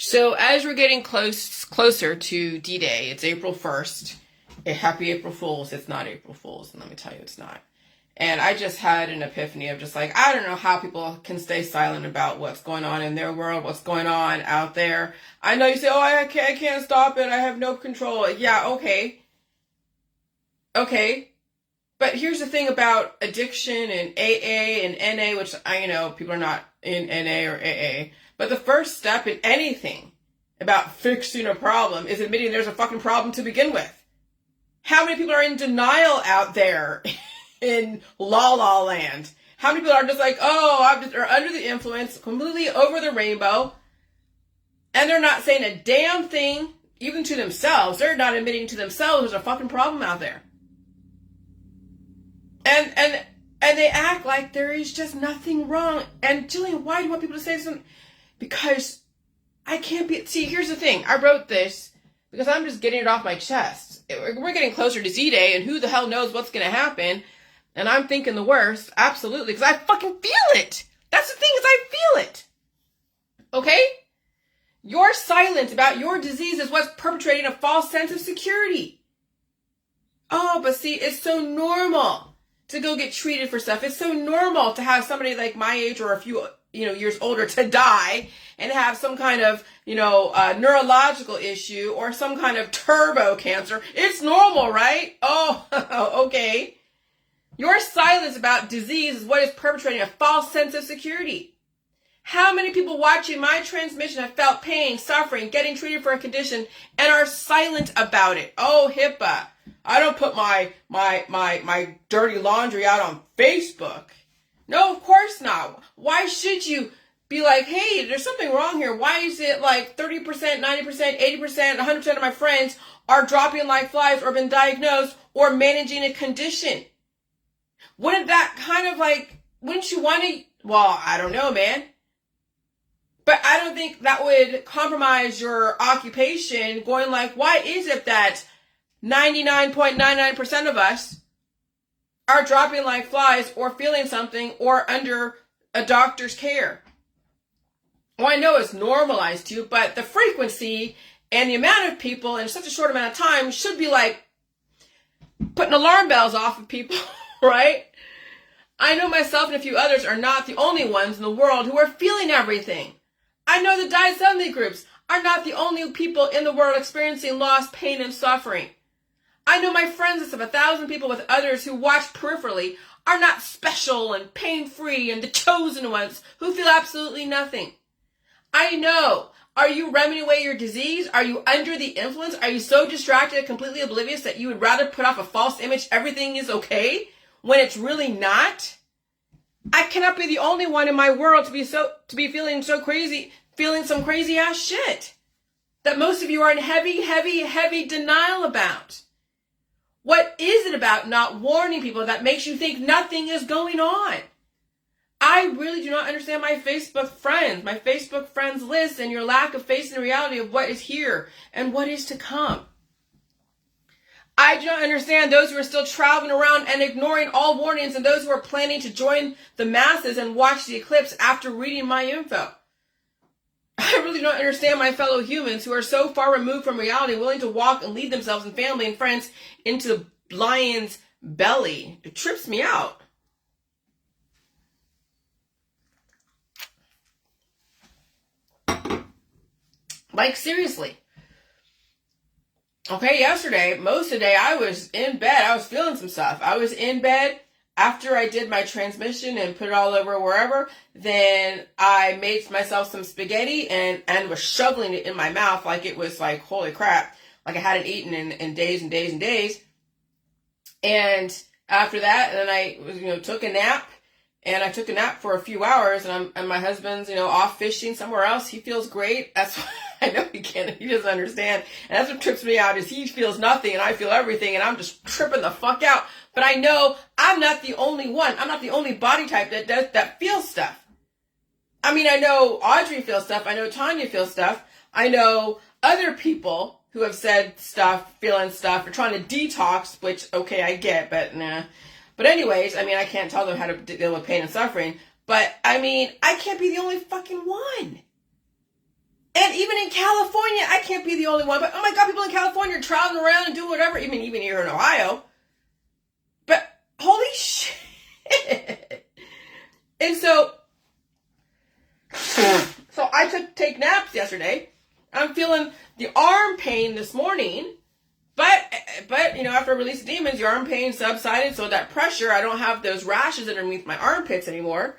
So as we're getting closer to D-Day, it's April 1st. Happy April Fools. It's not April Fools, and let me tell you, it's not. And I just had an epiphany of just like, I don't know how people can stay silent about what's going on in their world, what's going on out there. I know you say, oh, I can't stop it. I have no control. Yeah, okay. Okay. But here's the thing about addiction and AA and NA, which I know people are not in NA or AA. But the first step in anything about fixing a problem is admitting there's a fucking problem to begin with. How many people are in denial out there in La La Land? How many people are just like, are under the influence, completely over the rainbow, and they're not saying a damn thing, even to themselves. They're not admitting to themselves there's a fucking problem out there. And they act like there is just nothing wrong. And Jillian, why do you want people to say something? Because I can't be... See, here's the thing. I wrote this because I'm just getting it off my chest. We're getting closer to Z-Day, and who the hell knows what's going to happen. And I'm thinking the worst, absolutely, because I fucking feel it. That's the thing, is I feel it. Okay? Your silence about your disease is what's perpetrating a false sense of security. Oh, but see, it's so normal to go get treated for stuff. It's so normal to have somebody like my age or a few years older to die and have some kind of, neurological issue or some kind of turbo cancer. It's normal, right? Oh, okay. Your silence about disease is what is perpetrating a false sense of security. How many people watching my transmission have felt pain, suffering, getting treated for a condition, and are silent about it? Oh, HIPAA. I don't put my dirty laundry out on Facebook. No, of course not. Why should you be like, hey, there's something wrong here? Why is it like 30%, 90%, 80%, 100% of my friends are dropping like flies or been diagnosed or managing a condition? Wouldn't you want to, well, I don't know, man. But I don't think that would compromise your occupation going like, why is it that 99.99% of us are dropping like flies or feeling something or under a doctor's care? Well, I know it's normalized to you, but the frequency and the amount of people in such a short amount of time should be like putting alarm bells off of people, right? I know myself and a few others are not the only ones in the world who are feeling everything. I know the Die Suddenly groups are not the only people in the world experiencing loss, pain, and suffering. I know my friends of 1,000 people with others who watch peripherally are not special and pain-free and the chosen ones who feel absolutely nothing. I know. Are you remedying away your disease? Are you under the influence? Are you so distracted and completely oblivious that you would rather put off a false image everything is okay when it's really not? I cannot be the only one in my world to be feeling so crazy, feeling some crazy ass shit that most of you are in heavy denial about. What is it about not warning people that makes you think nothing is going on? I really do not understand my Facebook friends list, and your lack of facing the reality of what is here and what is to come. I do not understand those who are still traveling around and ignoring all warnings, and those who are planning to join the masses and watch the eclipse after reading my info. I really don't understand my fellow humans who are so far removed from reality, willing to walk and lead themselves and family and friends into the lion's belly. It trips me out. Like, seriously. Okay, yesterday, most of the day, I was in bed. I was feeling some stuff. I was in bed after I did my transmission and put it all over wherever. Then I made myself some spaghetti and was shoveling it in my mouth like it was like, holy crap. Like I hadn't eaten in days and days and days. And after that, then I took a nap. And I took a nap for a few hours, and my husband's, off fishing somewhere else. He feels great. That's I know he can't. He doesn't understand. And that's what trips me out is he feels nothing and I feel everything, and I'm just tripping the fuck out. But I know I'm not the only one. I'm not the only body type that feels stuff. I mean, I know Audrey feels stuff. I know Tanya feels stuff. I know other people who have said stuff, feeling stuff, or trying to detox, which, okay, I get, but nah. But anyways, I mean, I can't tell them how to deal with pain and suffering. But, I mean, I can't be the only fucking one. And even in California, I can't be the only one, but oh my God, people in California are traveling around and doing whatever, even here in Ohio. But holy shit. And so I took take naps yesterday. I'm feeling the arm pain this morning, but after I released the demons, your arm pain subsided, so that pressure, I don't have those rashes underneath my armpits anymore.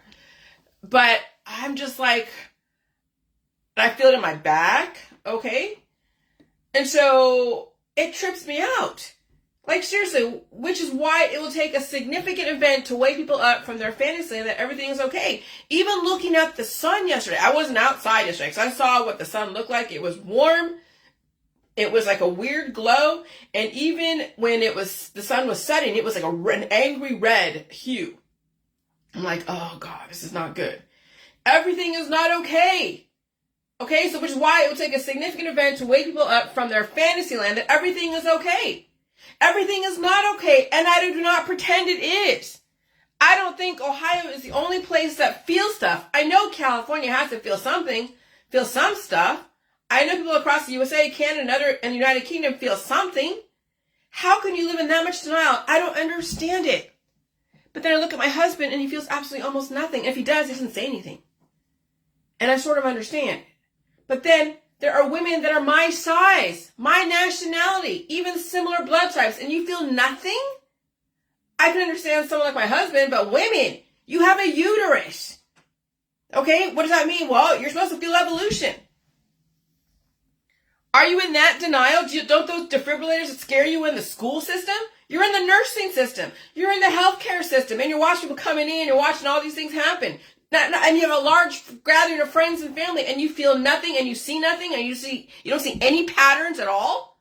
But I'm just like, I feel it in my back, okay? And so it trips me out. Like, seriously, which is why it will take a significant event to wake people up from their fantasy land that everything is okay. Even looking at the sun yesterday. I wasn't outside yesterday because I saw what the sun looked like. It was warm. It was like a weird glow. And even when the sun was setting, it was like an angry red hue. I'm like, oh God, this is not good. Everything is not okay. Okay, so which is why it will take a significant event to wake people up from their fantasy land that everything is okay. Everything is not okay, and I do not pretend it is. I don't think Ohio is the only place that feels stuff. I know California has to feel something, feel some stuff. I know people across the USA, Canada, and the United Kingdom feel something. How can you live in that much denial? I don't understand it. But then I look at my husband, and he feels absolutely almost nothing. If he does, he doesn't say anything. And I sort of understand. But then there are women that are my size, my nationality, even similar blood types, and you feel nothing? I can understand someone like my husband, but women, you have a uterus. Okay, what does that mean? Well, you're supposed to feel evolution. Are you in that denial? Don't those defibrillators scare you in the school system? You're in the nursing system. You're in the healthcare system, and you're watching people coming in, you're watching all these things happen. And you have a large gathering of friends and family, and you feel nothing, and you see nothing, and you don't see any patterns at all.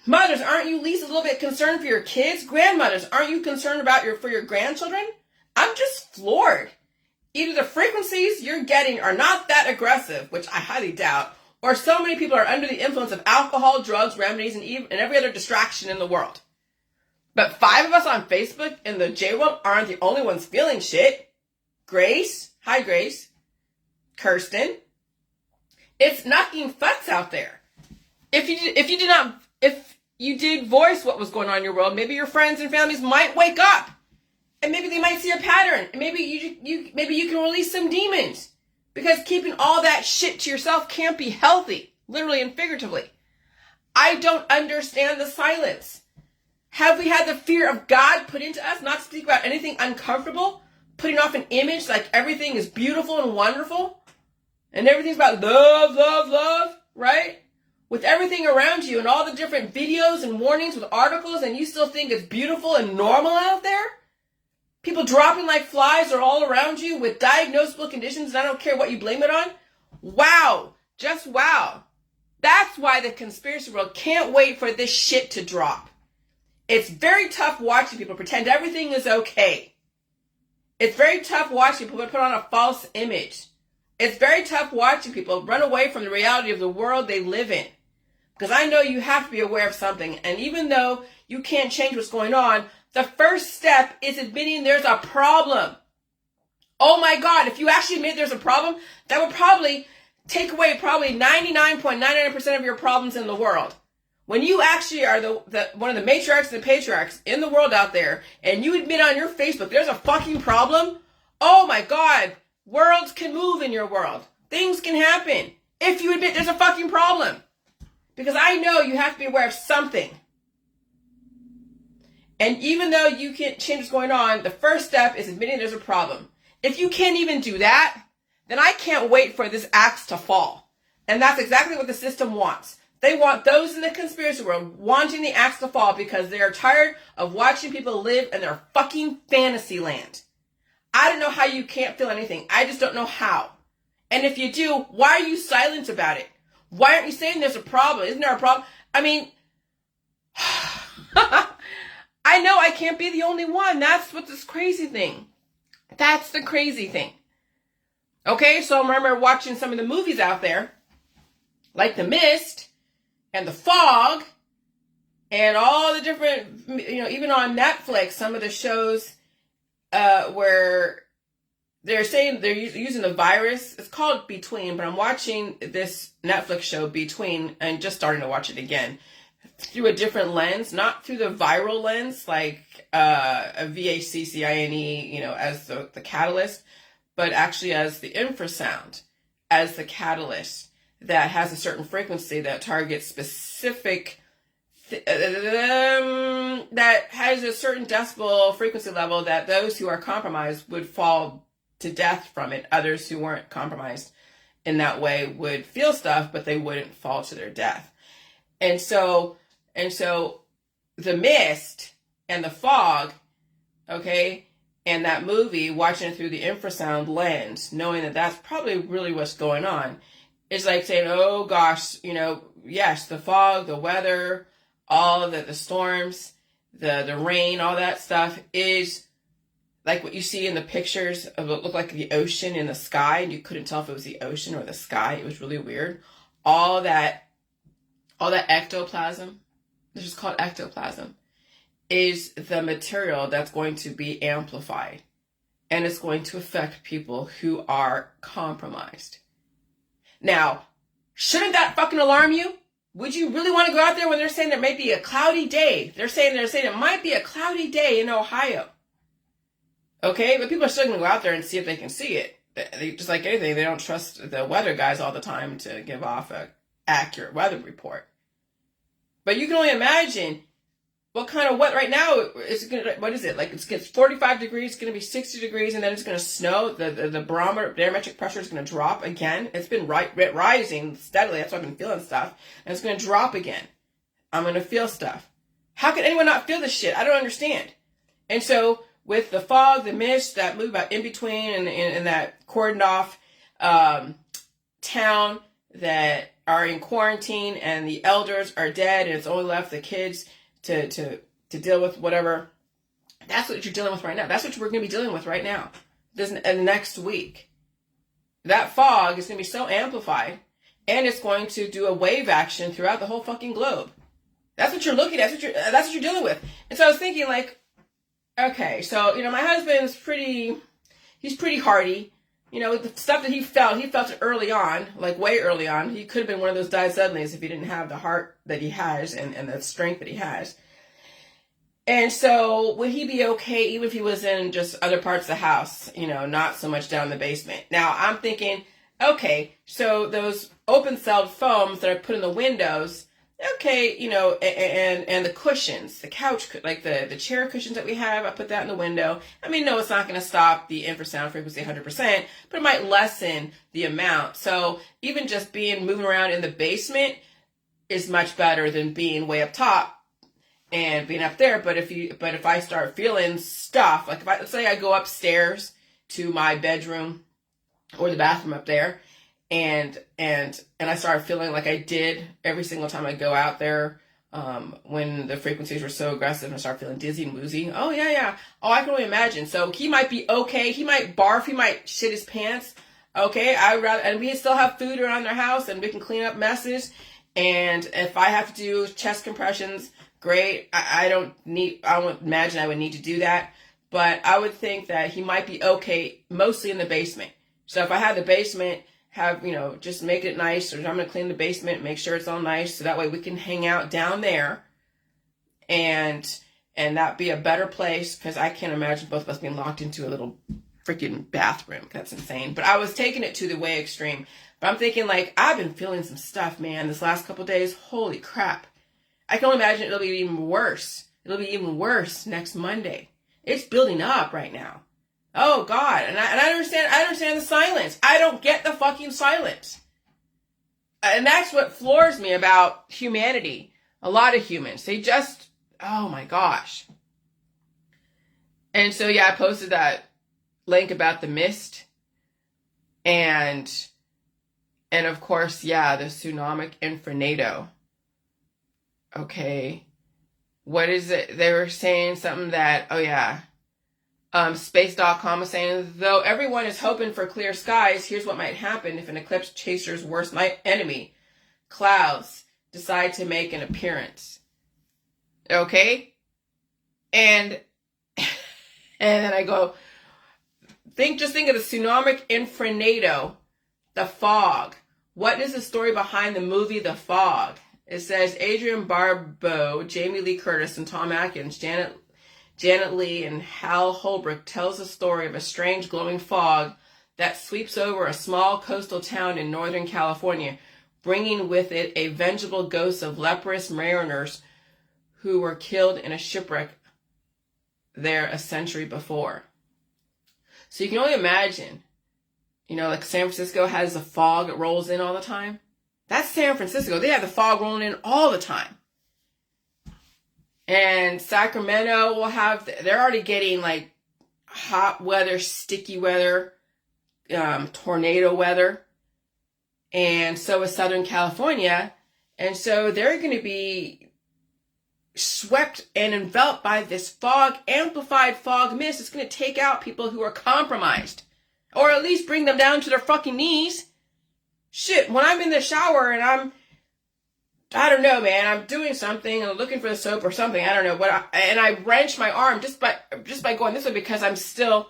Mothers, aren't you at least a little bit concerned for your kids? Grandmothers, aren't you concerned for your grandchildren? I'm just floored. Either the frequencies you're getting are not that aggressive, which I highly doubt, or so many people are under the influence of alcohol, drugs, remedies, and every other distraction in the world. But 5 of us on Facebook in the J world aren't the only ones feeling shit. Grace, hi Grace, Kirsten, it's knocking fucks out there. If you did voice what was going on in your world, maybe your friends and families might wake up, and maybe they might see a pattern, and maybe you can release some demons, because keeping all that shit to yourself can't be healthy, literally and figuratively. I don't understand the silence. Have we had the fear of God put into us, not to speak about anything uncomfortable, putting off an image like everything is beautiful and wonderful, and everything's about love, love, love, right? With everything around you and all the different videos and warnings with articles, and you still think it's beautiful and normal out there? People dropping like flies are all around you with diagnosable conditions, and I don't care what you blame it on. Wow. Just wow. That's why the conspiracy world can't wait for this shit to drop. It's very tough watching people pretend everything is okay. It's very tough watching people put on a false image. It's very tough watching people run away from the reality of the world they live in. Because I know you have to be aware of something. And even though you can't change what's going on, the first step is admitting there's a problem. Oh my God, if you actually admit there's a problem, that would probably take away 99.99% of your problems in the world. When you actually are one of the matriarchs and the patriarchs in the world out there, and you admit on your Facebook there's a fucking problem, oh my God, worlds can move in your world. Things can happen if you admit there's a fucking problem. Because I know you have to be aware of something. And even though you can't change what's going on, the first step is admitting there's a problem. If you can't even do that, then I can't wait for this axe to fall. And that's exactly what the system wants. They want those in the conspiracy world wanting the axe to fall because they are tired of watching people live in their fucking fantasy land. I don't know how you can't feel anything. I just don't know how. And if you do, why are you silent about it? Why aren't you saying there's a problem? Isn't there a problem? I mean, I know I can't be the only one. That's what this crazy thing. That's the crazy thing. Okay, so I remember watching some of the movies out there, like The Mist, and The Fog, and all the different, even on Netflix, some of the shows where they're saying they're using the virus. It's called Between, but I'm watching this Netflix show Between and just starting to watch it again through a different lens, not through the viral lens, like a VACCINE, as the catalyst, but actually as the infrasound, as the catalyst that has a certain frequency that targets specific, that has a certain decibel frequency level that those who are compromised would fall to death from it. Others who weren't compromised in that way would feel stuff, but they wouldn't fall to their death. And so the mist and the fog, okay, and that movie, watching it through the infrasound lens, knowing that that's probably really what's going on, is like saying, oh gosh, yes, the fog, the weather, all of the storms, the rain, all that stuff is like what you see in the pictures of what looked like the ocean in the sky, and you couldn't tell if it was the ocean or the sky. It was really weird. All that ectoplasm, this is called ectoplasm, is the material that's going to be amplified, and it's going to affect people who are compromised. Now, shouldn't that fucking alarm you? Would you really want to go out there when they're saying there may be a cloudy day? They're saying it might be a cloudy day in Ohio. Okay, but people are still going to go out there and see if they can see it. They, just like anything, they don't trust the weather guys all the time to give off an accurate weather report. But you can only imagine what kind of weather right now. It's gonna, what is it like? It's 45 degrees. It's going to be 60 degrees, and then it's going to snow. The barometer, barometric pressure is going to drop again. It's been rising steadily. That's why I've been feeling stuff, and it's going to drop again. I'm going to feel stuff. How can anyone not feel this shit? I don't understand. And so with the fog, the mist, that move about in between, and that cordoned off town that are in quarantine, and the elders are dead, and it's only left the kids to deal with whatever. That's what you're dealing with right now. That's what we're going to be dealing with right now. Next week. That fog is going to be so amplified, and it's going to do a wave action throughout the whole fucking globe. That's what you're looking at. That's what you're dealing with. And so I was thinking, like, okay, so, my husband's he's pretty hardy. The stuff that he felt it early on, like way early on. He could have been one of those die suddenlies if he didn't have the heart that he has and the strength that he has. And so would he be okay even if he was in just other parts of the house, not so much down in the basement? Now I'm thinking, okay, so those open-celled foams that I put in the windows, okay, and the cushions, the couch, like the chair cushions that we have, I put that in the window. I mean, no, it's not going to stop the infrasound frequency 100%, but it might lessen the amount. So even just moving around in the basement is much better than being way up top and being up there. But if I start feeling stuff, like let's say I go upstairs to my bedroom or the bathroom up there, and I started feeling like I did every single time I go out there when the frequencies were so aggressive, and I started feeling dizzy and woozy. Oh, yeah. Oh, I can only imagine. So he might be okay. He might barf. He might shit his pants. Okay, and we still have food around their house, and we can clean up messes. And if I have to do chest compressions, great. I don't imagine I would need to do that. But I would think that he might be okay, mostly in the basement. So if I had the basement, just make it nice. Or I'm going to clean the basement, make sure it's all nice, so that way we can hang out down there, and that be a better place, because I can't imagine both of us being locked into a little freaking bathroom. That's insane. But I was taking it to the way extreme. But I'm thinking, like, I've been feeling some stuff, man, this last couple days. Holy crap. I can only imagine it'll be even worse. It'll be even worse next Monday. It's building up right now. Oh God, and I understand the silence. I don't get the fucking silence. And that's what floors me about humanity. A lot of humans, they just, oh my gosh. And so yeah, I posted that link about the mist, and of course, yeah, the tsunamic infranado. Okay, what is it? They were saying something that, oh yeah. Space.com is saying, though everyone is hoping for clear skies, here's what might happen if an eclipse chaser's worst enemy, clouds, decide to make an appearance. Okay? And then I go, Just think of the tsunamic infranado, the fog. What is the story behind the movie The Fog? It says Adrienne Barbeau, Jamie Lee Curtis, and Tom Atkins, Janet Leigh, and Hal Holbrook tells the story of a strange glowing fog that sweeps over a small coastal town in Northern California, bringing with it a vengeful ghost of leprous mariners who were killed in a shipwreck there a century before. So you can only imagine, like San Francisco has the fog that rolls in all the time. That's San Francisco. They have the fog rolling in all the time. And Sacramento will have, they're already getting like hot weather, sticky weather, tornado weather. And so is Southern California. And so they're going to be swept and enveloped by this fog, amplified fog mist. It's going to take out people who are compromised. Or at least bring them down to their fucking knees. Shit, when I'm in the shower and I don't know, man, I'm doing something, I'm looking for the soap or something, I don't know, and I wrench my arm just by going this way because I'm still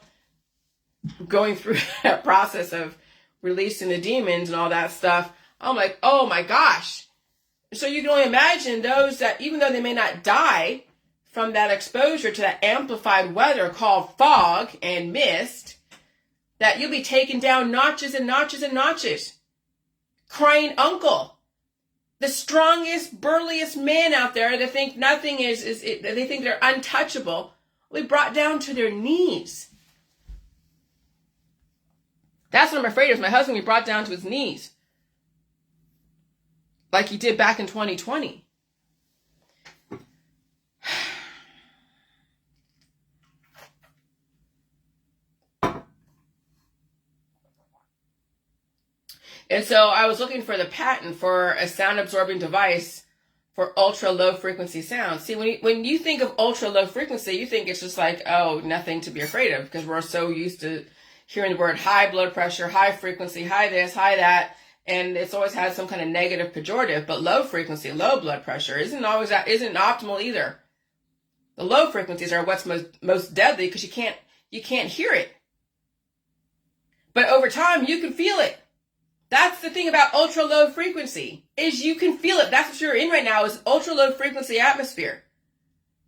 going through that process of releasing the demons and all that stuff. I'm like, oh my gosh. So you can only imagine those that, even though they may not die from that exposure to that amplified weather called fog and mist, that you'll be taken down notches and notches and notches. Crying uncle. The strongest, burliest man out there that think nothing they think they're untouchable, will be brought down to their knees. That's what I'm afraid of. My husband will be brought down to his knees. Like he did back in 2020. And so I was looking for the patent for a sound-absorbing device for ultra-low frequency sound. See, when you think of ultra-low frequency, you think it's just like, oh, nothing to be afraid of, because we're so used to hearing the word high blood pressure, high frequency, high this, high that, and it's always had some kind of negative pejorative. But low frequency, low blood pressure isn't optimal either. The low frequencies are what's most deadly because you can't hear it. But over time, you can feel it. That's the thing about ultra low frequency, is you can feel it. That's what you're in right now, is ultra low frequency atmosphere.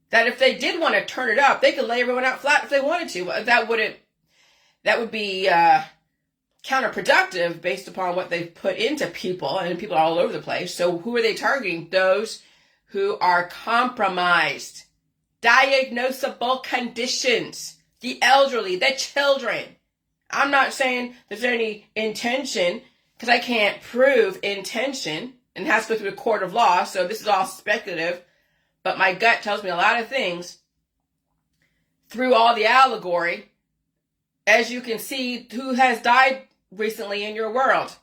That if they did want to turn it up, they could lay everyone out flat if they wanted to. That would be counterproductive based upon what they've put into people, and people are all over the place. So who are they targeting? Those who are compromised, diagnosable conditions, the elderly, the children. I'm not saying there's any intention, because I can't prove intention, and it has to go through a court of law, so this is all speculative, but my gut tells me a lot of things through all the allegory. As you can see, who has died recently in your world?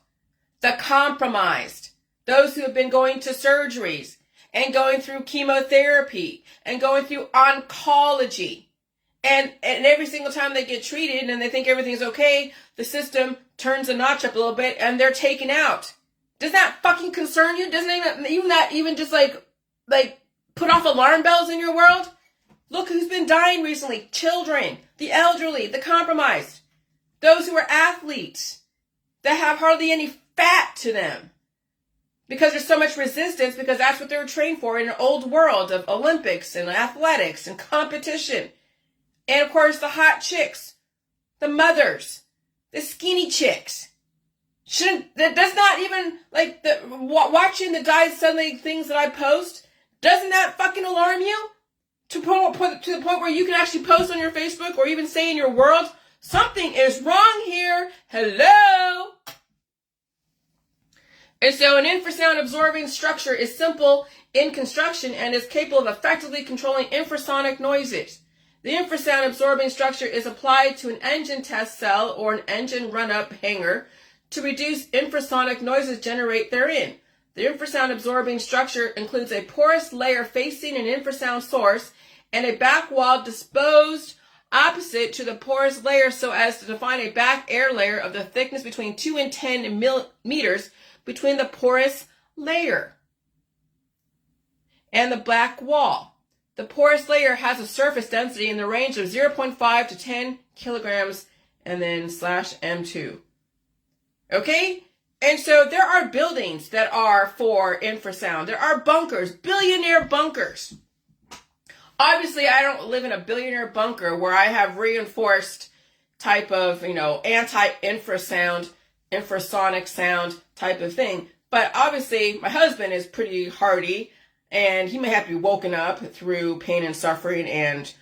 The compromised. Those who have been going to surgeries and going through chemotherapy and going through oncology. And every single time they get treated and they think everything's okay, the system turns a notch up a little bit and they're taken out. Does that fucking concern you? Doesn't even just like put off alarm bells in your world? Look who's been dying recently. Children, the elderly, the compromised. Those who are athletes that have hardly any fat to them. Because there's so much resistance, because that's what they were trained for in an old world of Olympics and athletics and competition. And of course, the hot chicks, the mothers, the skinny chicks. That's not even like watching the die suddenly things that I post. Doesn't that fucking alarm you? To the point where you can actually post on your Facebook or even say in your world, something is wrong here. Hello. And so an infrasound absorbing structure is simple in construction and is capable of effectively controlling infrasonic noises. The infrasound absorbing structure is applied to an engine test cell or an engine run-up hanger to reduce infrasonic noises generated therein. The infrasound absorbing structure includes a porous layer facing an infrasound source and a back wall disposed opposite to the porous layer so as to define a back air layer of the thickness between 2 and 10 millimeters between the porous layer and the back wall. The porous layer has a surface density in the range of 0.5 to 10 kilograms and then /M2. Okay? And so there are buildings that are for infrasound. There are bunkers, billionaire bunkers. Obviously, I don't live in a billionaire bunker where I have reinforced type of, anti-infrasound, infrasonic sound type of thing. But obviously, my husband is pretty hardy, and he may have to be woken up through pain and suffering and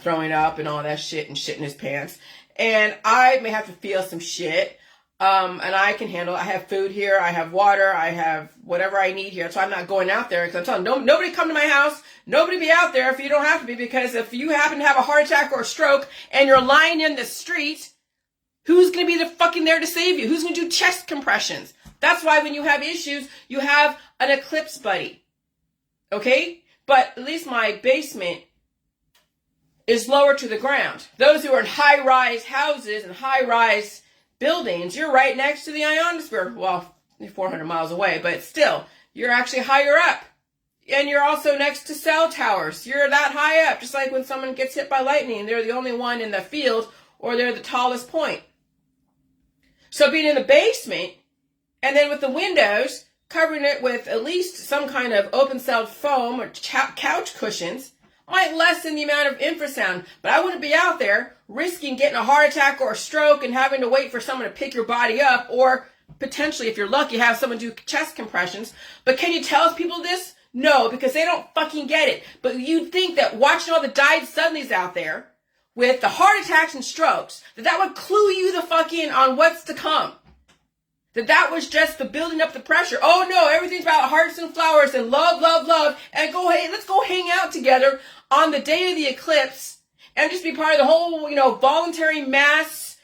throwing up and all that shit and shit in his pants. And I may have to feel some shit. And I can handle it. I have food here. I have water. I have whatever I need here. So I'm not going out there because I'm telling nobody come to my house. Nobody be out there if you don't have to be, because if you happen to have a heart attack or a stroke and you're lying in the street, who's going to be fucking there to save you? Who's going to do chest compressions? That's why when you have issues, you have an eclipse buddy. Okay? But at least my basement is lower to the ground. Those who are in high-rise houses and high-rise buildings, you're right next to the ionosphere. Well, you're 400 miles away, but still, you're actually higher up. And you're also next to cell towers. You're that high up, just like when someone gets hit by lightning and they're the only one in the field or they're the tallest point. So being in the basement, and then with the windows, covering it with at least some kind of open-celled foam or couch cushions, might lessen the amount of infrasound. But I wouldn't be out there risking getting a heart attack or a stroke and having to wait for someone to pick your body up, or potentially, if you're lucky, have someone do chest compressions. But can you tell people this? No, because they don't fucking get it. But you'd think that watching all the died suddenlies out there with the heart attacks and strokes, that would clue you the fuck in on what's to come. That was just the building up the pressure. Oh no, everything's about hearts and flowers and love, love, love. And let's go hang out together on the day of the eclipse and just be part of the whole, voluntary mass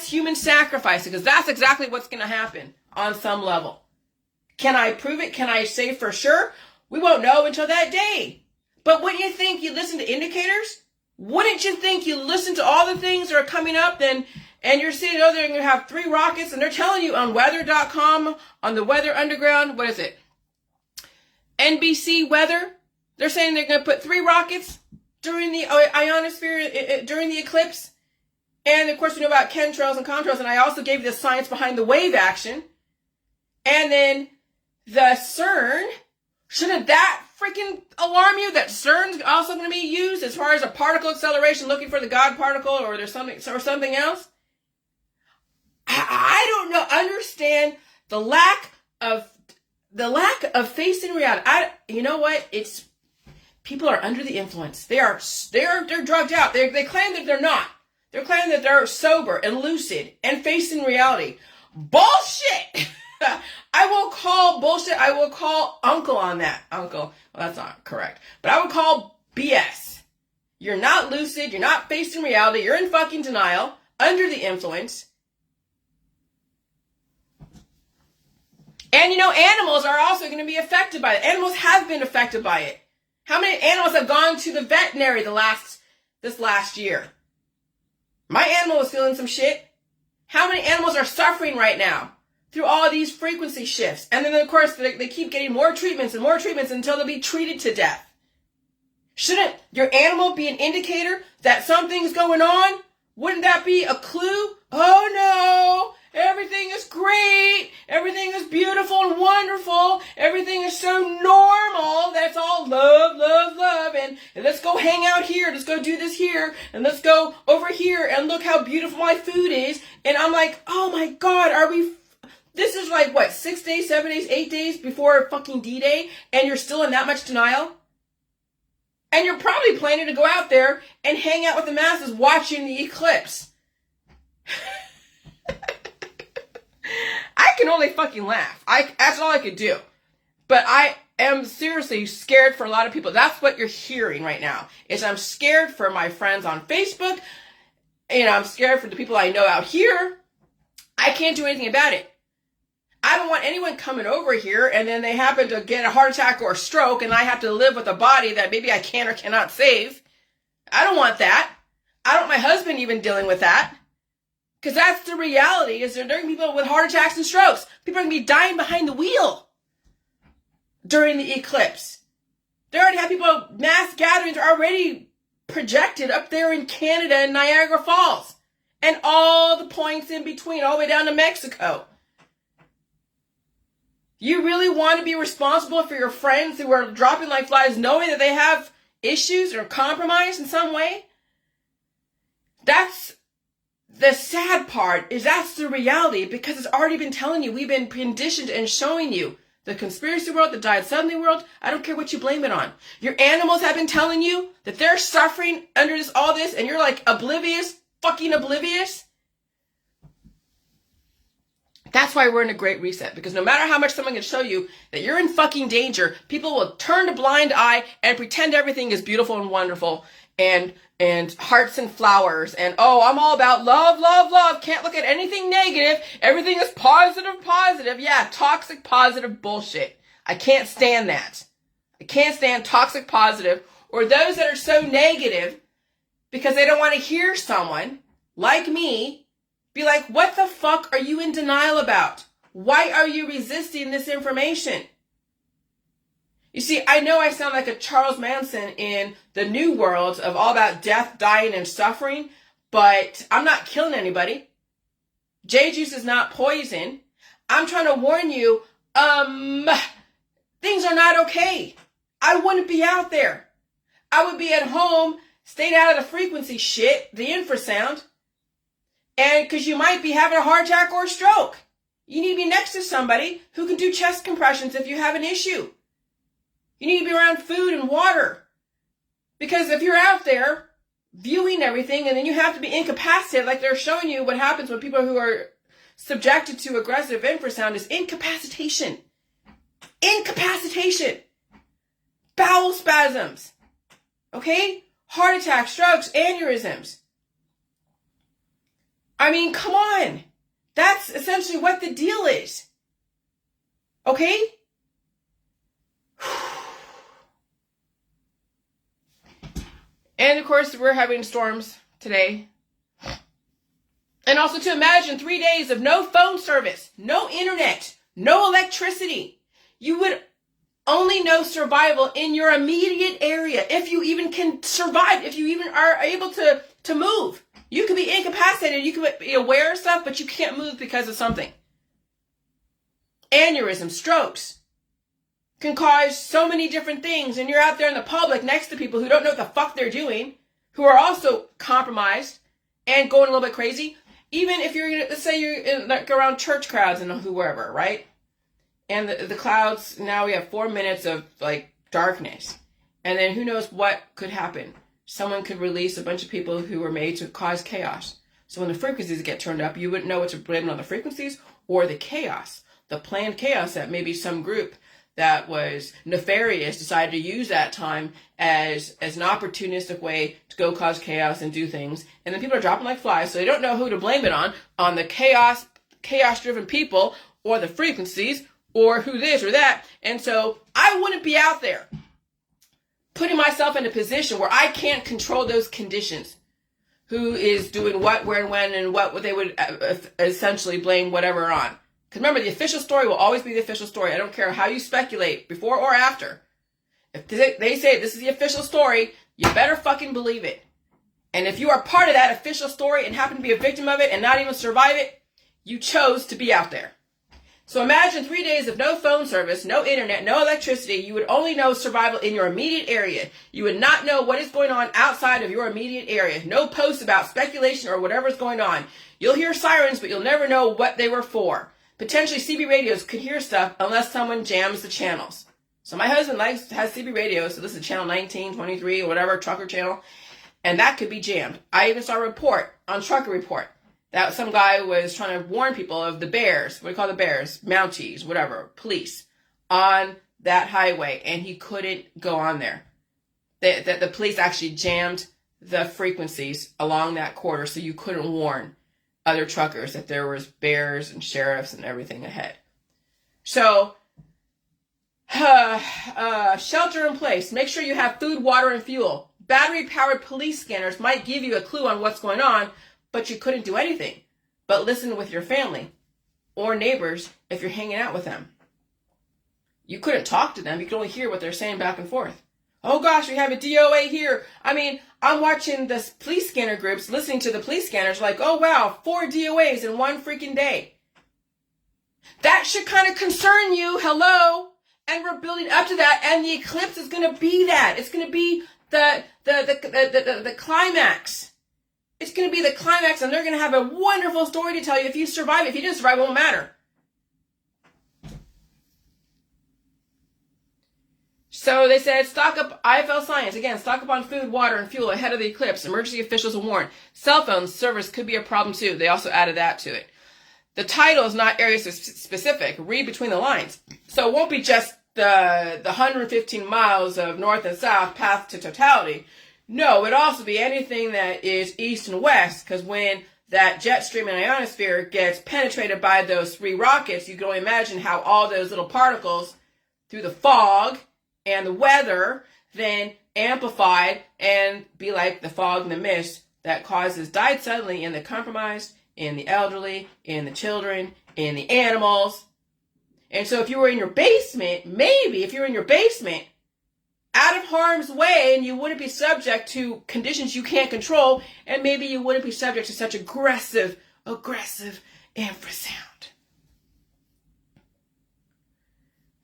human sacrifice, because that's exactly what's going to happen on some level. Can I prove it? Can I say for sure? We won't know until that day. But wouldn't you think you listen to indicators? Wouldn't you think you listen to all the things that are coming up and you're sitting over there and you have 3 rockets and they're telling you on weather.com, on the Weather Underground, what is it? NBC Weather. They're saying they're going to put 3 rockets during the ionosphere, during the eclipse. And of course we know about chemtrails and contrails, and I also gave you the science behind the wave action. And then the CERN, shouldn't that freaking alarm you that CERN's also going to be used as far as a particle acceleration, looking for the God particle, or there's something else? I don't know. Understand the lack of facing reality. You know what? It's people are under the influence. They're drugged out. They claim that they're not. They're claiming that they're sober and lucid and facing reality. Bullshit. I will call bullshit. I will call uncle on that. Uncle. Well, that's not correct. But I would call BS. You're not lucid. You're not facing reality. You're in fucking denial, under the influence. And animals are also going to be affected by it. Animals have been affected by it. How many animals have gone to the veterinary this last year? My animal was feeling some shit. How many animals are suffering right now through all these frequency shifts? And then, of course, they keep getting more treatments and more treatments until they'll be treated to death. Shouldn't your animal be an indicator that something's going on? Wouldn't that be a clue? Oh no, everything is great. Everything is beautiful and wonderful. Everything is so normal. That's all love, love, love. And let's go hang out here. Let's go do this here. And let's go over here and look how beautiful my food is. And I'm like, oh my God, this is like what, 6 days, 7 days, 8 days before fucking D-Day, and you're still in that much denial? And you're probably planning to go out there and hang out with the masses watching the eclipse. I can only fucking laugh. That's all I could do. But I am seriously scared for a lot of people. That's what you're hearing right now. Is I'm scared for my friends on Facebook. I'm scared for the people I know out here. I can't do anything about it. I don't want anyone coming over here and then they happen to get a heart attack or a stroke and I have to live with a body that maybe I can or cannot save. I don't want that. I don't want my husband even dealing with that. Because that's the reality, is there are going to be people with heart attacks and strokes. People are going to be dying behind the wheel during the eclipse. They already have people, mass gatherings are already projected up there in Canada and Niagara Falls. and all the points in between, all the way down to Mexico. You really want to be responsible for your friends who are dropping like flies, knowing that they have issues or compromised in some way? That's the sad part, is that's the reality, because it's already been telling you. We've been conditioned and showing you. The conspiracy world, the died suddenly world, I don't care what you blame it on. Your animals have been telling you that they're suffering under all this, and you're like oblivious, fucking oblivious. That's why we're in a great reset, because no matter how much someone can show you that you're in fucking danger, people will turn a blind eye and pretend everything is beautiful and wonderful and hearts and flowers and, oh, I'm all about love, love, love. Can't look at anything negative. Everything is positive, positive. Yeah, toxic positive bullshit. I can't stand that. I can't stand toxic positive, or those that are so negative because they don't want to hear someone like me be like, what the fuck are you in denial about? Why are you resisting this information? You see, I know I sound like a Charles Manson in the new world of all about death, dying, and suffering, but I'm not killing anybody. J-juice is not poison. I'm trying to warn you, things are not okay. I wouldn't be out there. I would be at home, stayed out of the frequency shit, the infrasound, and because you might be having a heart attack or a stroke. You need to be next to somebody who can do chest compressions if you have an issue. You need to be around food and water. Because if you're out there viewing everything and then you have to be incapacitated, like they're showing you what happens when people who are subjected to aggressive infrasound is incapacitation. Incapacitation. Bowel spasms. Okay? Heart attacks, strokes, aneurysms. I mean, come on. That's essentially what the deal is. Okay? And of course, we're having storms today. And also to imagine 3 days of no phone service, no internet, no electricity. You would only know survival in your immediate area. If you even can survive, if you even are able to move. You could be incapacitated, you could be aware of stuff, but you can't move because of something. Aneurysms, strokes can cause so many different things, and you're out there in the public next to people who don't know what the fuck they're doing, who are also compromised and going a little bit crazy. Even if you're, let's say you're in, like, around church crowds and whoever, right? And the clouds, now we have 4 minutes of like darkness. And then who knows what could happen. Someone could release a bunch of people who were made to cause chaos. So when the frequencies get turned up, you wouldn't know what to blame on the frequencies or the chaos, the planned chaos that maybe some group that was nefarious decided to use that time as an opportunistic way to go cause chaos and do things. And then people are dropping like flies, so they don't know who to blame it on the chaos-driven people or the frequencies or who this or that. And so I wouldn't be out there putting myself in a position where I can't control those conditions. Who is doing what, where, and when, and what they would essentially blame whatever on. Because remember, the official story will always be the official story. I don't care how you speculate, before or after. If they say this is the official story, you better fucking believe it. And if you are part of that official story and happen to be a victim of it and not even survive it, you chose to be out there. So imagine 3 days of no phone service, no internet, no electricity. You would only know survival in your immediate area. You would not know what is going on outside of your immediate area. No posts about speculation or whatever is going on. You'll hear sirens, but you'll never know what they were for. Potentially CB radios could hear stuff unless someone jams the channels. So my husband has CB radios, so this is channel 19, 23, or whatever, trucker channel, and that could be jammed. I even saw a report on Trucker Report that some guy was trying to warn people of the bears, what do you call the bears, Mounties, whatever, police, on that highway, and he couldn't go on there. The police actually jammed the frequencies along that corridor, so you couldn't warn other truckers that there was bears and sheriffs and everything ahead. So, shelter in place. Make sure you have food, water, and fuel. Battery-powered police scanners might give you a clue on what's going on, but you couldn't do anything but listen with your family or neighbors if you're hanging out with them. You couldn't talk to them. You could only hear what they're saying back and forth. Oh gosh, we have a DOA here. I mean, I'm watching the police scanner groups, listening to the police scanners like, oh wow, 4 DOAs in one freaking day. That should kind of concern you. Hello. And we're building up to that. And the eclipse is going to be that. It's going to be the climax. It's going to be the climax, and they're going to have a wonderful story to tell you. If you survive it, if you didn't survive, it won't matter. So they said, stock up, IFL Science, again, stock up on food, water, and fuel ahead of the eclipse. Emergency officials will warn. Cell phone service could be a problem too. They also added that to it. The title is not area specific. Read between the lines. So it won't be just the 115 miles of north and south path to totality. No, it'd also be anything that is east and west, because when that jet stream and ionosphere gets penetrated by those 3 rockets, you can only imagine how all those little particles through the fog and the weather then amplified and be like the fog and the mist that died suddenly in the compromised, in the elderly, in the children, in the animals. And so if you were in your basement, maybe if you're in your basement, out of harm's way, and you wouldn't be subject to conditions you can't control, and maybe you wouldn't be subject to such aggressive infrasound.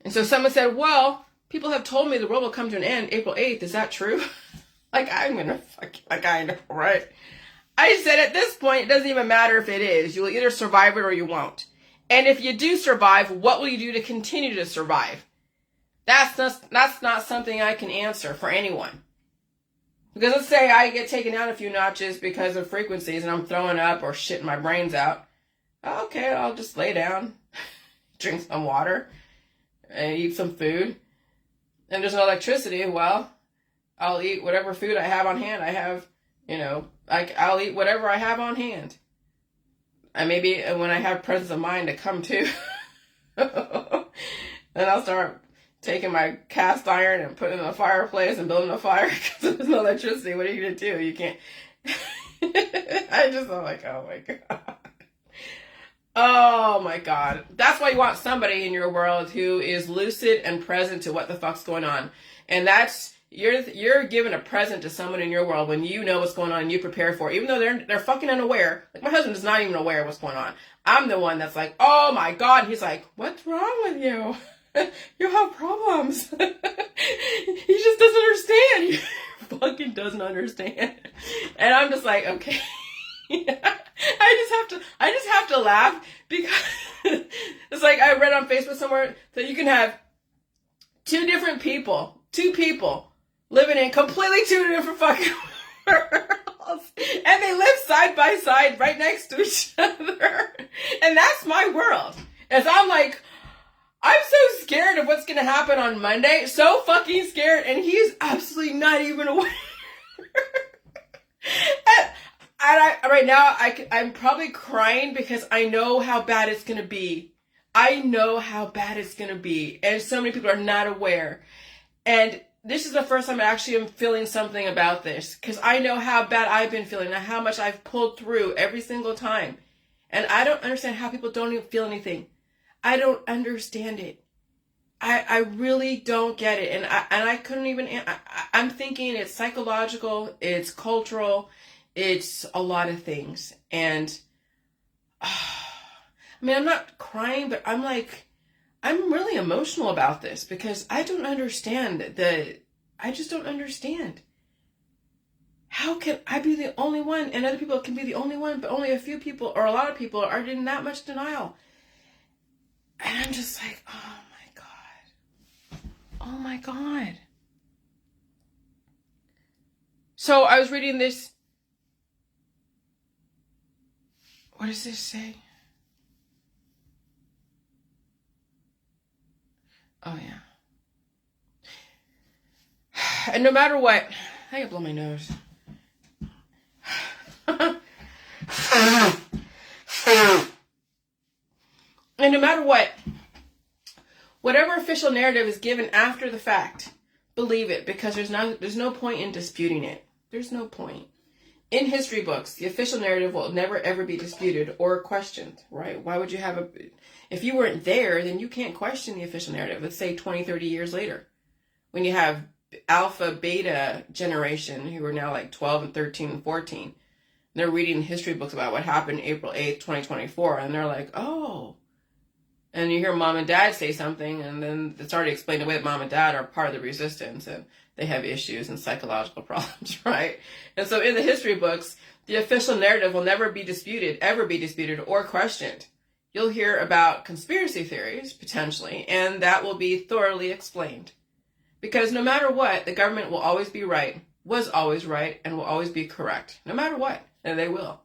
And so someone said, well, people have told me the world will come to an end April 8th. Is that true? Like, I'm going to I know, right? I said at this point, it doesn't even matter if it is. You'll either survive it or you won't. And if you do survive, what will you do to continue to survive? That's not something I can answer for anyone. Because let's say I get taken down a few notches because of frequencies and I'm throwing up or shitting my brains out. Okay, I'll just lay down, drink some water, and eat some food. And there's no electricity. Well, I'll eat whatever food I have on hand. I have, I'll eat whatever I have on hand. And maybe when I have presence of mind to come to, then I'll start taking my cast iron and putting it in the fireplace and building a fire because there's no electricity. What are you going to do? You can't. I'm like, oh my God. Oh my God. That's why you want somebody in your world who is lucid and present to what the fuck's going on. And that's, you're giving a present to someone in your world when you know what's going on and you prepare for it. Even though they're fucking unaware. Like, my husband is not even aware of what's going on. I'm the one that's like, oh my God. He's like, what's wrong with you? You have problems. He just doesn't understand. He fucking doesn't understand. And I'm just like, okay. I just have to laugh because it's like I read on Facebook somewhere that you can have two people living in completely 2 different fucking worlds, and they live side by side right next to each other. And that's my world. As I'm like, I'm so scared of what's going to happen on Monday. So fucking scared. And he's absolutely not even aware. Right now, I'm probably crying because I know how bad it's going to be. I know how bad it's going to be. And so many people are not aware. And this is the first time I actually am feeling something about this. Because I know how bad I've been feeling and how much I've pulled through every single time. And I don't understand how people don't even feel anything. I don't understand it. I really don't get it. And I couldn't even, I'm thinking it's psychological, it's cultural, it's a lot of things. And I mean, I'm not crying, but I'm like, I'm really emotional about this because I don't understand I just don't understand. How can I be the only one and other people can be the only one, but only a few people or a lot of people are in that much denial? And I'm just like, oh my God. Oh my God. So I was reading this. What does this say? Oh yeah. And no matter what, I can blow my nose. And no matter what, whatever official narrative is given after the fact, believe it, because there's no point in disputing it. There's no point. In history books, the official narrative will never ever be disputed or questioned, right? Why would you have if you weren't there, then you can't question the official narrative, let's say 20, 30 years later. When you have alpha beta generation who are now like 12 and 13 and 14. They're reading history books about what happened April 8th, 2024, and they're like, oh. And you hear mom and dad say something, and then it's already explained away that mom and dad are part of the resistance, and they have issues and psychological problems, right? And so in the history books, the official narrative will never be disputed, ever be disputed or questioned. You'll hear about conspiracy theories, potentially, and that will be thoroughly explained. Because no matter what, the government will always be right, was always right, and will always be correct. No matter what, and they will.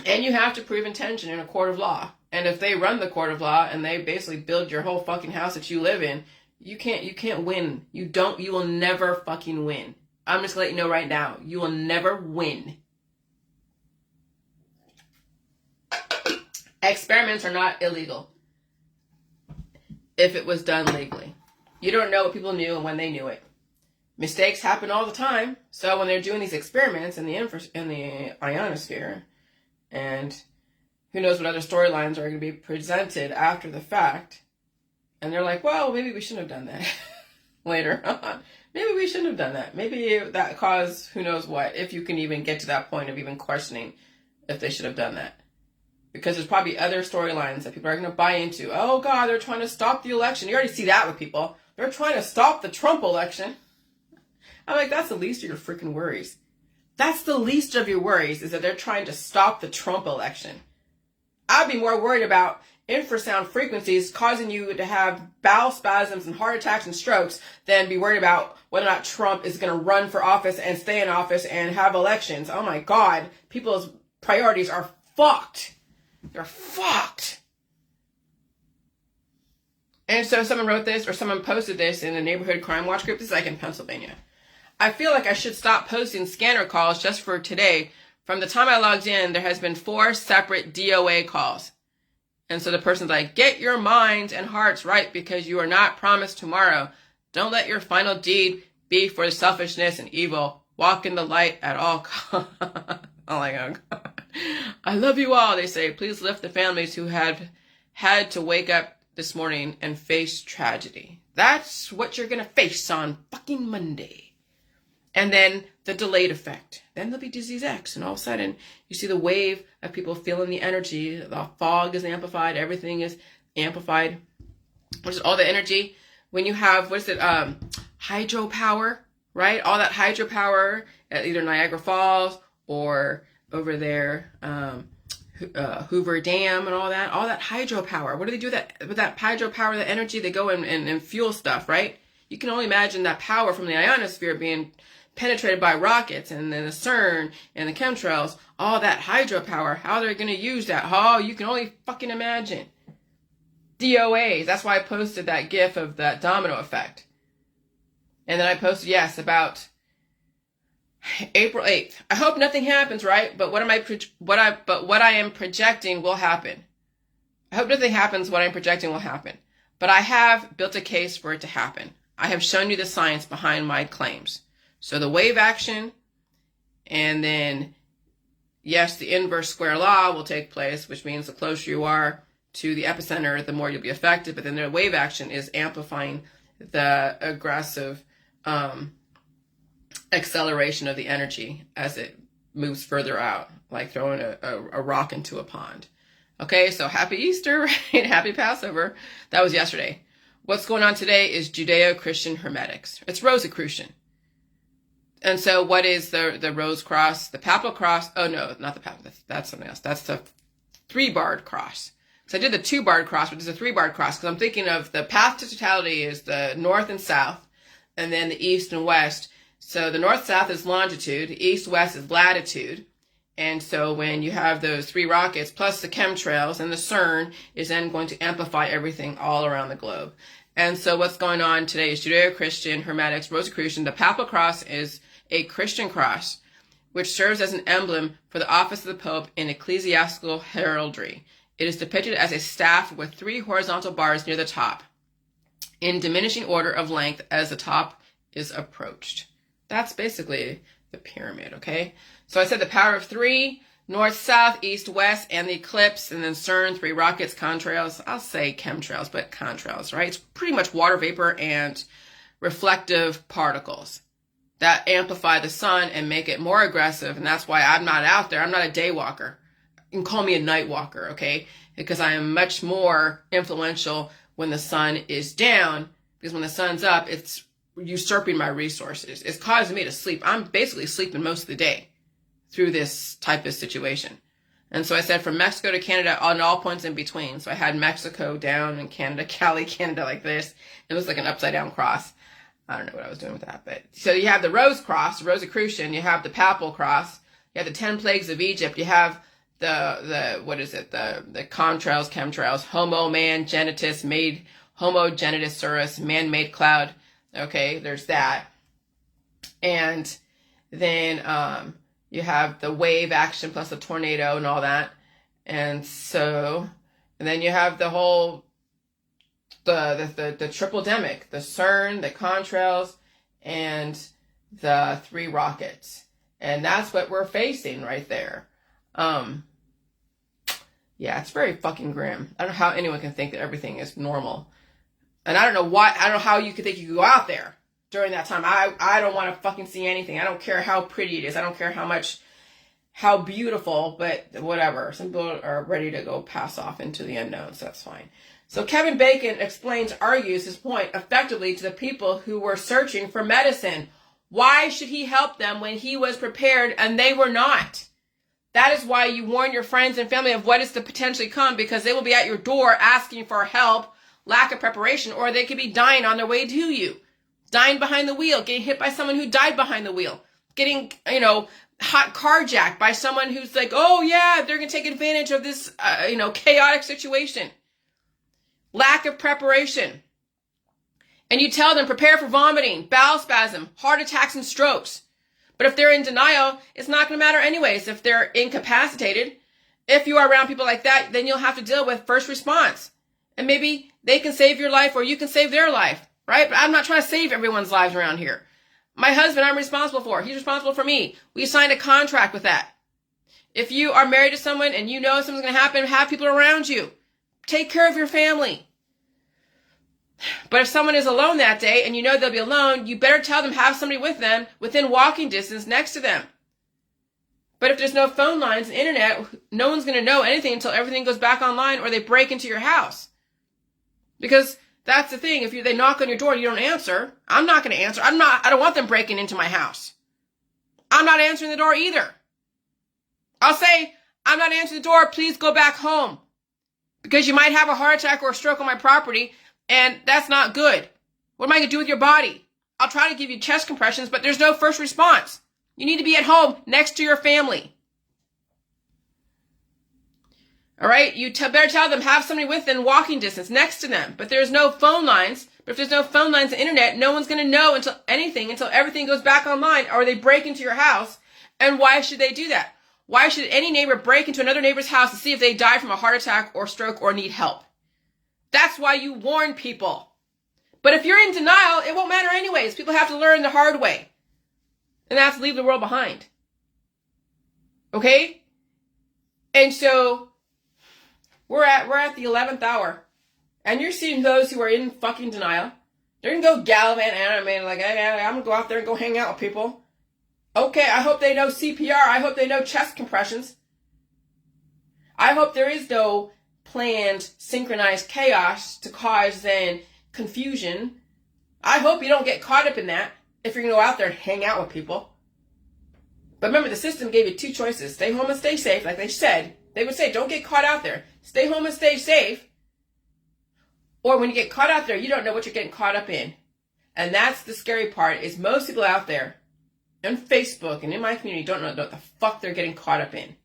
And you have to prove intention in a court of law. And if they run the court of law and they basically build your whole fucking house that you live in, you can't win. You will never fucking win. I'm just gonna let you know right now, you will never win. Experiments are not illegal if it was done legally. You don't know what people knew and when they knew it. Mistakes happen all the time. So when they're doing these experiments in the ionosphere, and who knows what other storylines are going to be presented after the fact, and they're like, well, maybe we shouldn't have done that later on. Maybe we shouldn't have done that. Maybe that caused who knows what, if you can even get to that point of even questioning if they should have done that. Because there's probably other storylines that people are going to buy into. Oh, God, they're trying to stop the election. You already see that with people. They're trying to stop the Trump election. I'm like, that's the least of your freaking worries. That's the least of your worries, is that they're trying to stop the Trump election. I'd be more worried about infrasound frequencies causing you to have bowel spasms and heart attacks and strokes than be worried about whether or not Trump is going to run for office and stay in office and have elections. Oh my God, people's priorities are fucked. They're fucked. And so someone wrote this, or someone posted this in the neighborhood crime watch group. This is like in Pennsylvania. I feel like I should stop posting scanner calls just for today. From the time I logged in, there has been 4 separate DOA calls. And so the person's like, get your minds and hearts right, because you are not promised tomorrow. Don't let your final deed be for selfishness and evil. Walk in the light at all costs. Oh my God. I love you all, they say. Please lift the families who have had to wake up this morning and face tragedy. That's what you're going to face on fucking Monday. And then the delayed effect. Then there'll be disease X, and all of a sudden you see the wave of people feeling the energy. The fog is amplified. Everything is amplified. Which is all the energy. When you have, hydropower, right? All that hydropower at either Niagara Falls or over there, Hoover Dam and all that hydropower. What do they do with that hydropower, the energy? They go and fuel stuff, right? You can only imagine that power from the ionosphere being penetrated by rockets, and then the CERN and the chemtrails, all that hydropower, how they're going to use that. Oh, you can only fucking imagine. DOAs, that's why I posted that GIF of that domino effect. And then I posted, about April 8th. I hope nothing happens, right? But what I am projecting will happen. I hope nothing happens. What I'm projecting will happen. But I have built a case for it to happen. I have shown you the science behind my claims. So the wave action, and then, yes, the inverse square law will take place, which means the closer you are to the epicenter, the more you'll be affected. But then the wave action is amplifying the aggressive acceleration of the energy as it moves further out, like throwing a rock into a pond. Okay, so happy Easter, right? Happy Passover. That was yesterday. What's going on today is Judeo-Christian Hermetics. It's Rosicrucian. And so what is the Rose Cross? The Papal Cross? Oh, no, not the Papal. That's something else. That's the 3-barred cross. So I did the 2-barred cross, but it's a 3-barred cross because I'm thinking of the path to totality is the north and south, and then the east and west. So the north-south is longitude, east-west is latitude. And so when you have those 3 rockets, plus the chemtrails and the CERN is then going to amplify everything all around the globe. And so what's going on today is Judeo-Christian Hermetics, Rosicrucian. The Papal Cross is a Christian cross, which serves as an emblem for the office of the Pope in ecclesiastical heraldry. It is depicted as a staff with 3 horizontal bars near the top, in diminishing order of length as the top is approached. That's basically the pyramid, okay? So I said the power of 3, north, south, east, west, and the eclipse, and then CERN, 3 rockets, contrails. I'll say chemtrails, but contrails, right? It's pretty much water vapor and reflective particles that amplify the sun and make it more aggressive. And that's why I'm not out there. I'm not a day walker. You can call me a night walker, okay? Because I am much more influential when the sun is down, because when the sun's up, it's usurping my resources. It's causing me to sleep. I'm basically sleeping most of the day through this type of situation. And so I said from Mexico to Canada on all points in between. So I had Mexico down and Canada, Cali, Canada like this. It was like an upside down cross. I don't know what I was doing with that. But so you have the Rose Cross, the Rosicrucian. You have the Papal Cross. You have the 10 Plagues of Egypt. You have the what is it? The contrails, chemtrails, Homo, man, genitus, made, Homo genitus surus, man-made cloud. Okay, there's that. And then you have the wave action plus the tornado and all that. And then you have the whole, the triple demic, the CERN, the contrails, and the 3 rockets. And that's what we're facing right there. Yeah, it's very fucking grim. I don't know how anyone can think that everything is normal. And I don't know how you could think you could go out there during that time. I don't want to fucking see anything. I don't care how pretty it is. I don't care how beautiful, but whatever. Some people are ready to go pass off into the unknown, so that's fine. So Kevin Bacon argues his point effectively to the people who were searching for medicine. Why should he help them when he was prepared and they were not? That is why you warn your friends and family of what is to potentially come, because they will be at your door asking for help, lack of preparation, or they could be dying on their way to you. Dying behind the wheel, getting hit by someone who died behind the wheel, getting, hot carjacked by someone who's like, oh yeah, they're going to take advantage of this, chaotic situation. Lack of preparation. And you tell them, prepare for vomiting, bowel spasm, heart attacks, and strokes. But if they're in denial, it's not going to matter anyways. If they're incapacitated, if you are around people like that, then you'll have to deal with first response. And maybe they can save your life or you can save their life, right? But I'm not trying to save everyone's lives around here. My husband, I'm responsible for. He's responsible for me. We signed a contract with that. If you are married to someone and you know something's going to happen, have people around you. Take care of your family. But if someone is alone that day and you know they'll be alone, you better tell them have somebody with them within walking distance next to them. But if there's no phone lines and internet, no one's going to know anything until everything goes back online or they break into your house. Because that's the thing. If they knock on your door and you don't answer, I'm not going to answer. I don't want them breaking into my house. I'm not answering the door either. I'll say, I'm not answering the door. Please go back home. Because you might have a heart attack or a stroke on my property. And that's not good. What am I going to do with your body? I'll try to give you chest compressions, but there's no first response. You need to be at home next to your family. All right? You better tell them, have somebody within walking distance next to them. But there's no phone lines. But if there's no phone lines and internet, no one's going to know until everything goes back online or they break into your house. And why should they do that? Why should any neighbor break into another neighbor's house to see if they die from a heart attack or stroke or need help? That's why you warn people. But if you're in denial, it won't matter anyways. People have to learn the hard way. And they have to leave the world behind. Okay? And so we're at the 11th hour. And you're seeing those who are in fucking denial. They're going to go gallivant and like, hey, I'm going to go out there and go hang out with people. Okay, I hope they know CPR. I hope they know chest compressions. I hope there is no planned, synchronized chaos to cause then confusion. I hope you don't get caught up in that if you're going to go out there and hang out with people. But remember, the system gave you 2 choices. Stay home and stay safe, like they said. They would say, don't get caught out there. Stay home and stay safe. Or when you get caught out there, you don't know what you're getting caught up in. And that's the scary part, is most people out there on Facebook and in my community don't know what the fuck they're getting caught up in.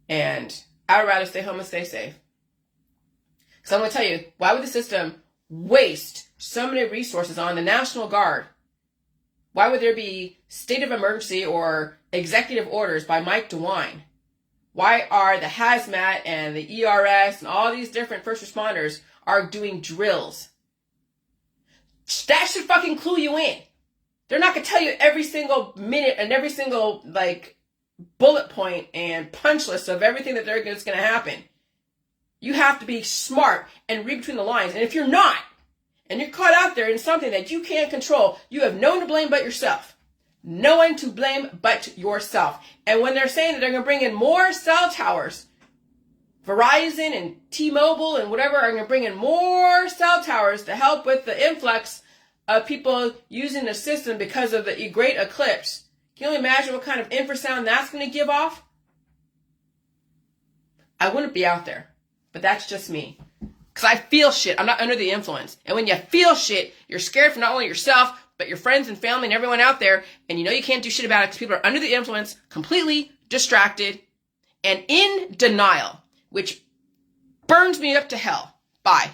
And I would rather stay home and stay safe. So I'm going to tell you, why would the system waste so many resources on the National Guard? Why would there be state of emergency or executive orders by Mike DeWine? Why are the hazmat and the ERS and all these different first responders are doing drills? That should fucking clue you in. They're not going to tell you every single minute and every single, bullet point and punch list of everything that's going to happen. You have to be smart and read between the lines. And if you're not, and you're caught out there in something that you can't control, you have no one to blame but yourself. No one to blame but yourself. And when they're saying that they're going to bring in more cell towers, Verizon and T-Mobile and whatever are going to bring in more cell towers to help with the influx of people using the system because of the great eclipse. Can you only imagine what kind of infrasound that's going to give off? I wouldn't be out there, but that's just me. Because I feel shit. I'm not under the influence. And when you feel shit, you're scared for not only yourself, but your friends and family and everyone out there. And you know you can't do shit about it because people are under the influence, completely distracted, and in denial, which burns me up to hell. Bye.